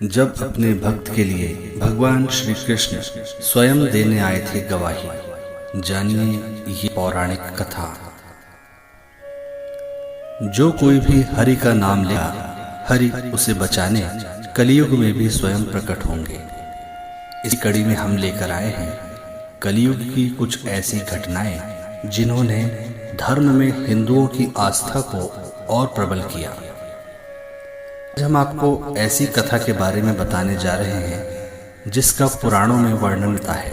जब अपने भक्त के लिए भगवान श्री कृष्ण स्वयं देने आए थे गवाही। जानिए ये पौराणिक कथा। जो कोई भी हरि का नाम लेगा, हरि उसे बचाने कलयुग में भी स्वयं प्रकट होंगे। इसी कड़ी में हम लेकर आए हैं कलयुग की कुछ ऐसी घटनाएं जिन्होंने धर्म में हिंदुओं की आस्था को और प्रबल किया। आज हम आपको ऐसी कथा के बारे में बताने जा रहे हैं जिसका पुराणों में वर्णन होता है।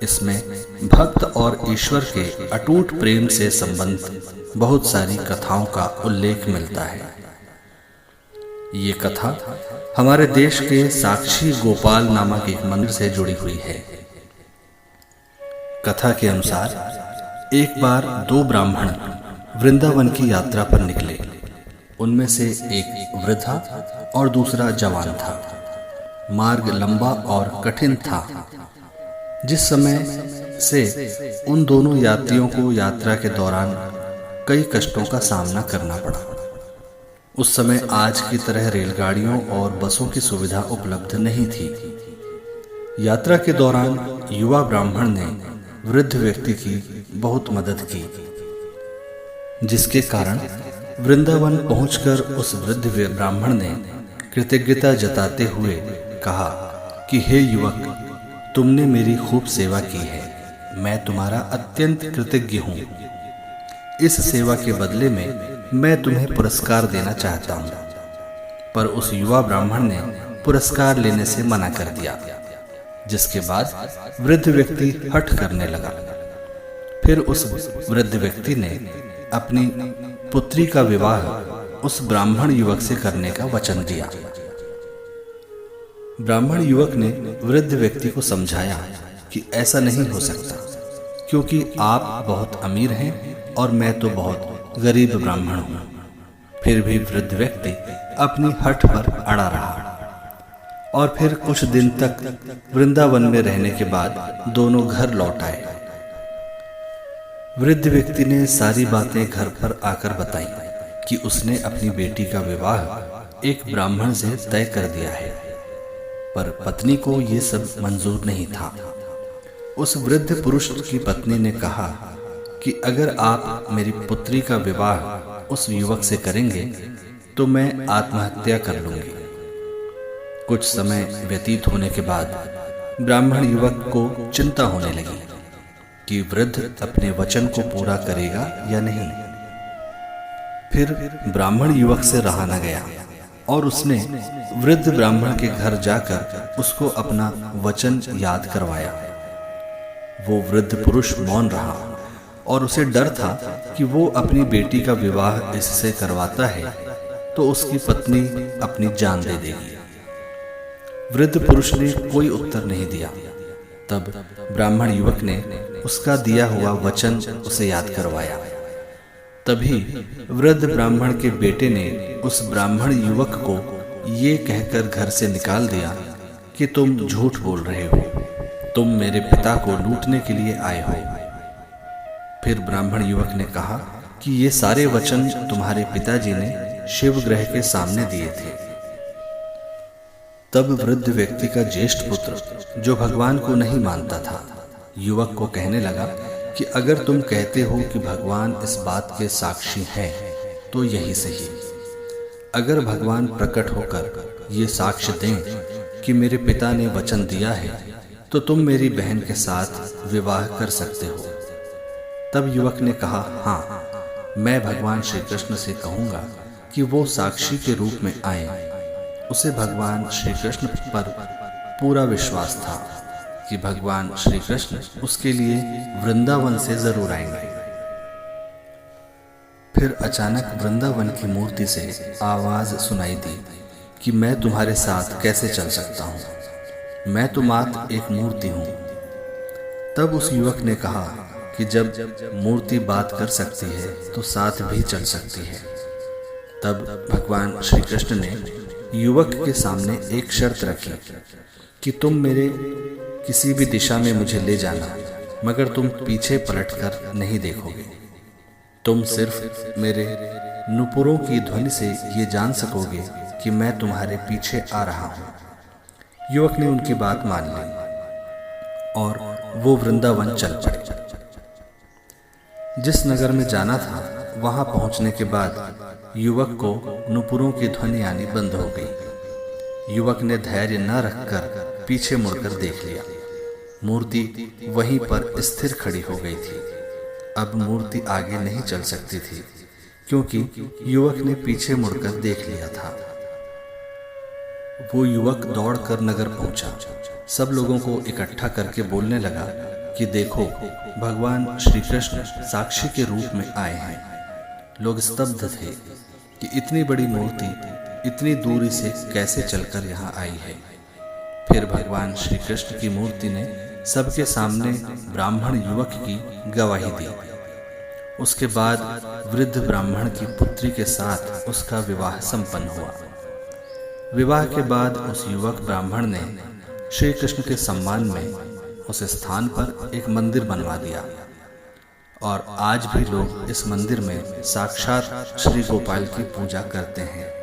इसमें भक्त और ईश्वर के अटूट प्रेम से संबंधित बहुत सारी कथाओं का उल्लेख मिलता है। ये कथा हमारे देश के साक्षी गोपाल नामक एक मंदिर से जुड़ी हुई है। कथा के अनुसार एक बार दो ब्राह्मण वृंदावन की यात्रा पर निकले। उनमें से एक वृद्धा और दूसरा जवान था। मार्ग लंबा और कठिन था, जिस समय से उन दोनों यात्रियों को यात्रा के दौरान कई कष्टों का सामना करना पड़ा। उस समय आज की तरह रेलगाड़ियों और बसों की सुविधा उपलब्ध नहीं थी। यात्रा के दौरान युवा ब्राह्मण ने वृद्ध व्यक्ति की बहुत मदद की, जिसके कारण वृंदावन पहुंचकर उस वृद्ध ब्राह्मण ने कृतज्ञता जताते हुए कहा कि हे युवक, तुमने मेरी खूब सेवा की है। मैं तुम्हारा अत्यंत कृतज्ञ हूँ। इस सेवा के बदले में मैं तुम्हें पुरस्कार देना चाहता हूँ। पर उस युवा ब्राह्मण ने पुरस्कार लेने से मना कर दिया, जिसके बाद वृद्ध व्यक्ति हठ करने लगा। फिर उस वृद्ध व्यक्ति ने अपनी पुत्री का विवाह उस ब्राह्मण युवक से करने का वचन दिया। ब्राह्मण युवक ने वृद्ध व्यक्ति को समझाया कि ऐसा नहीं हो सकता, क्योंकि आप बहुत अमीर हैं और मैं तो बहुत गरीब ब्राह्मण हूं। फिर भी वृद्ध व्यक्ति अपनी हठ पर अड़ा रहा और फिर कुछ दिन तक वृंदावन में रहने के बाद दोनों घर लौट आए। वृद्ध व्यक्ति ने सारी बातें घर पर आकर बताई कि उसने अपनी बेटी का विवाह एक ब्राह्मण से तय कर दिया है, पर पत्नी को ये सब मंजूर नहीं था। उस वृद्ध पुरुष की पत्नी ने कहा कि अगर आप मेरी पुत्री का विवाह उस युवक से करेंगे तो मैं आत्महत्या कर लूंगी। कुछ समय व्यतीत होने के बाद ब्राह्मण युवक को चिंता होने लगी कि वृद्ध अपने वचन को पूरा करेगा या नहीं। फिर ब्राह्मण युवक से रहा न गया और उसने वृद्ध ब्राह्मण के घर जाकर उसको अपना वचन याद करवाया। वो वृद्ध पुरुष मौन रहा और उसे डर था कि वो अपनी बेटी का विवाह इससे करवाता है तो उसकी पत्नी अपनी जान दे देगी। वृद्ध पुरुष ने कोई उत्तर नहीं दिया। तब ब्राह्मण युवक ने उसका दिया हुआ वचन उसे याद करवाया। तभी वृद्ध ब्राह्मण के बेटे ने उस ब्राह्मण युवक को ये कहकर घर से निकाल दिया कि तुम झूठ बोल रहे हो, तुम मेरे पिता को लूटने के लिए आए हो। फिर ब्राह्मण युवक ने कहा कि ये सारे वचन तुम्हारे पिताजी ने शिवग्रह के सामने दिए थे। तब वृद्ध व्यक्ति का ज्येष्ठ पुत्र, जो भगवान को नहीं मानता था, युवक को कहने लगा कि अगर तुम कहते हो कि भगवान इस बात के साक्षी हैं तो यही सही। अगर भगवान प्रकट होकर ये साक्ष्य दें कि मेरे पिता ने वचन दिया है तो तुम मेरी बहन के साथ विवाह कर सकते हो। तब युवक ने कहा, हाँ, मैं भगवान श्री कृष्ण से कहूंगा कि वो साक्षी के रूप में आए। उसे भगवान श्री कृष्ण पर पूरा विश्वास था कि भगवान श्री कृष्ण उसके लिए वृंदावन से जरूर आएंगे। फिर अचानक वृंदावन की मूर्ति से आवाज सुनाई दी कि मैं तुम्हारे साथ कैसे चल सकता हूँ, मैं तो मात्र एक मूर्ति हूँ। तब उस युवक ने कहा कि जब मूर्ति बात कर सकती है तो साथ भी चल सकती है। तब भगवान श्री कृष्ण ने युवक के सामने एक शर्त रखी कि तुम मेरे किसी भी दिशा में मुझे ले जाना, मगर तुम पीछे पलटकर नहीं देखोगे। तुम सिर्फ मेरे नुपुरों की ध्वनि से ये जान सकोगे कि मैं तुम्हारे पीछे आ रहा हूँ। युवक ने उनकी बात मान ली और वो वृंदावन चल पड़े। जिस नगर में जाना था वहां पहुंचने के बाद युवक को नुपुरों की ध्वनि आनी बंद हो गई। युवक ने धैर्य न रखकर पीछे मुड़कर देख लिया। मूर्ति वहीं पर स्थिर खड़ी हो गई थी। अब मूर्ति आगे नहीं चल सकती थी क्योंकि युवक ने पीछे मुड़कर देख लिया था। वो युवक दौड़कर नगर पहुंचा। सब लोगों को इकट्ठा करके बोलने लगा कि देखो, भगवान श्री कृष्ण साक्षी के रूप में आए हैं। लोग स्तब्ध थे कि इतनी बड़ी मूर्ति इतनी दूरी से कैसे चलकर यहाँ आई है। फिर भगवान श्री कृष्ण की मूर्ति ने सबके सामने ब्राह्मण युवक की गवाही दी। उसके बाद वृद्ध ब्राह्मण की पुत्री के साथ उसका विवाह संपन्न हुआ। विवाह के बाद उस युवक ब्राह्मण ने श्री कृष्ण के सम्मान में उस स्थान पर एक मंदिर बनवा दिया और आज भी लोग इस मंदिर में साक्षात श्री गोपाल की पूजा करते हैं।